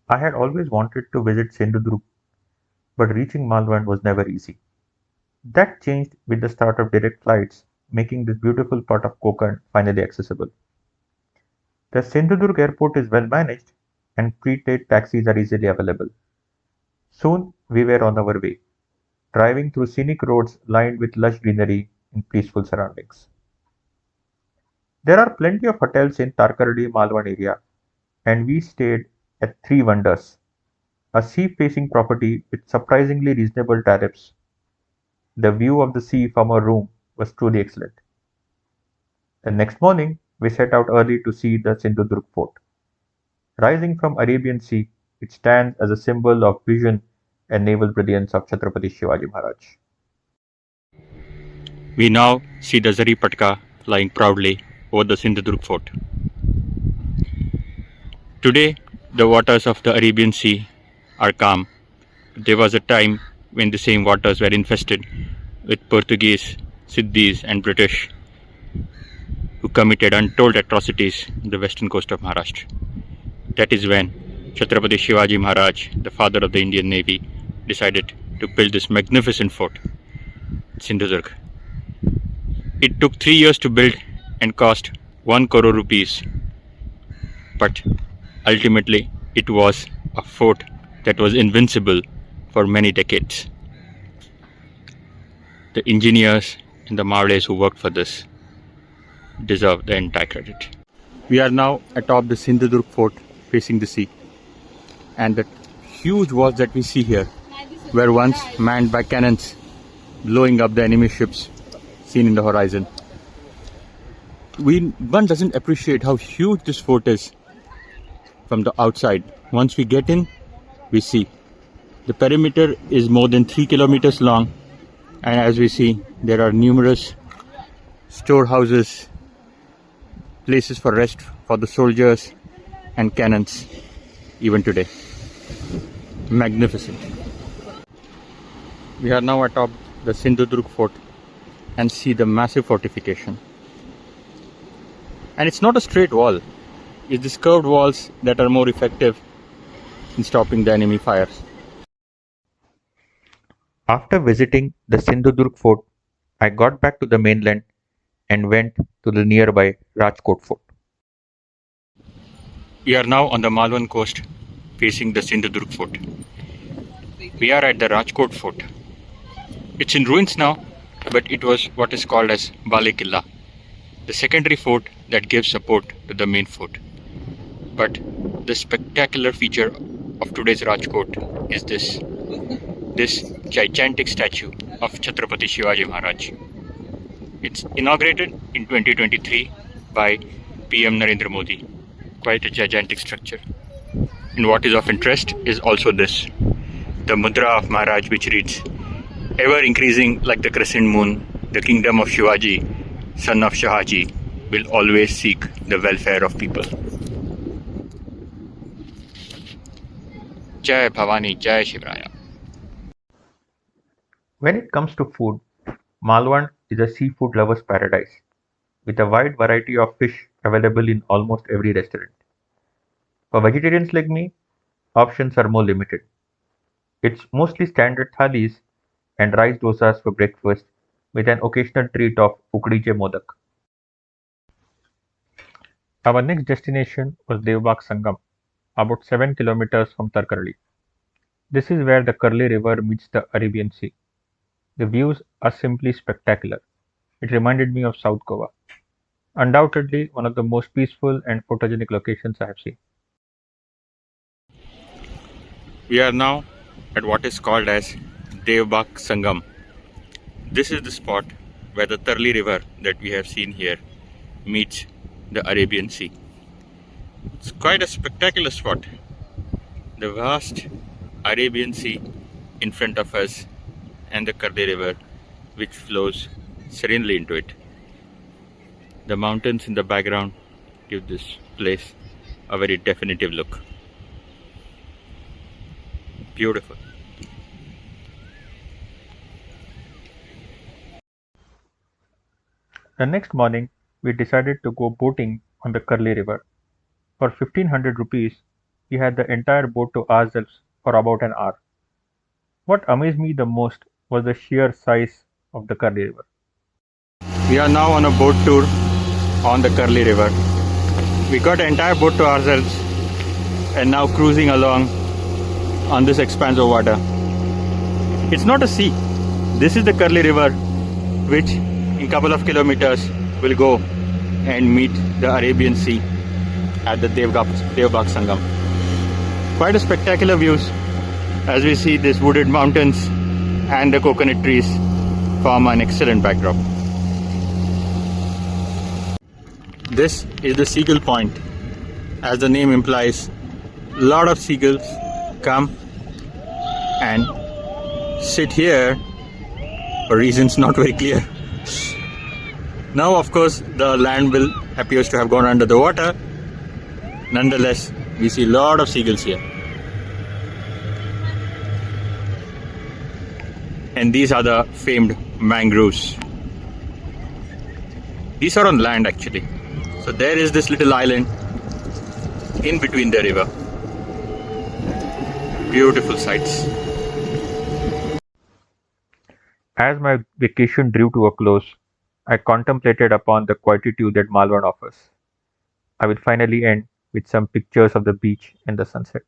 I had always wanted to visit Sindhudurg, but reaching Malvan was never easy. That changed with the start of direct flights, making this beautiful part of Konkan finally accessible. The Sindhudurg airport is well managed and prepaid taxis are easily available. Soon we were on our way, driving through scenic roads lined with lush greenery in peaceful surroundings. There are plenty of hotels in Tarkarli Malvan area, and we stayed at Three Wonders, a sea-facing property with surprisingly reasonable tariffs. The view of the sea from our room was truly excellent. The next morning, we set out early to see the Sindhudurg Fort. Rising from Arabian Sea, it stands as a symbol of vision and naval brilliance of Chhatrapati Shivaji Maharaj. We now see the Zari Patka flying proudly over the Sindhudurg Fort. Today, the waters of the Arabian Sea are calm. There was a time when the same waters were infested with Portuguese, Siddhis, and British who committed untold atrocities on the western coast of Maharashtra. That is when Chhatrapati Shivaji Maharaj, the father of the Indian Navy, decided to build this magnificent fort, Sindhudurg. It took 3 years to build and cost 1 crore rupees, but ultimately it was a fort that was invincible for many decades. The engineers and the Marwaris who worked for this deserve the entire credit. We are now atop the Sindhudurg Fort facing the sea, and the huge walls that we see here were once manned by cannons blowing up the enemy ships seen in the horizon. One doesn't appreciate how huge this fort is from the outside. Once we get in, we see the perimeter is more than 3 kilometers long, and as we see, there are numerous storehouses, places for rest for the soldiers, and cannons even today. Magnificent. We are now atop the Sindhudurg Fort and see the massive fortification. And it's not a straight wall. It's these curved walls that are more effective in stopping the enemy fires. After visiting the Sindhudurg Fort, I got back to the mainland and went to the nearby Rajkot Fort. We are now on the Malwan coast facing the Sindhudurg Fort. We are at the Rajkot Fort. It's in ruins now, but it was what is called as Bale Killa, the secondary fort that gives support to the main fort. But the spectacular feature of today's Rajkot is this gigantic statue of Chhatrapati Shivaji Maharaj. It's inaugurated in 2023 by PM Narendra Modi. Quite a gigantic structure. And what is of interest is also this, the mudra of Maharaj, which reads, "Ever increasing like the crescent moon, the kingdom of Shivaji, son of Shahaji, will always seek the welfare of people." Jai Bhavani, Jai Shivraya. When it comes to food, Malwan is a seafood lover's paradise, with a wide variety of fish available in almost every restaurant. For vegetarians like me, options are more limited. It's mostly standard thalis and rice dosas for breakfast, with an occasional treat of ukdiche modak. Our next destination was Devbag Sangam, about 7 kilometers from Tarkarli. This is where the Karli River meets the Arabian Sea. The views are simply spectacular. It reminded me of South Goa. Undoubtedly one of the most peaceful and photogenic locations I have seen. We are now at what is called as Devbag Sangam. This is the spot where the Tarli River that we have seen here meets the Arabian Sea. It's quite a spectacular spot. The vast Arabian Sea in front of us and the Karli River which flows serenely into it. The mountains in the background give this place a very definitive look. Beautiful. The next morning, we decided to go boating on the Karli River. For 1500 rupees, we had the entire boat to ourselves for about an hour. What amazed me the most was the sheer size of the Curly River. We are now on a boat tour on the Curly River. We got the entire boat to ourselves and now cruising along on this expanse of water. It's not a sea. This is the Curly River, which in a couple of kilometers will go and meet the Arabian Sea at the Devbag Sangam. Quite a spectacular views as we see these wooded mountains and the coconut trees form an excellent backdrop. This is the Seagull Point. As the name implies, a lot of seagulls come and sit here for reasons not very clear. Now, of course, the land will appears to have gone under the water. Nonetheless, we see a lot of seagulls here. And these are the famed mangroves. These are on land actually. So there is this little island in between the river. Beautiful sights. As my vacation drew to a close, I contemplated upon the quietude that Malvan offers. I will finally end with some pictures of the beach and the sunset.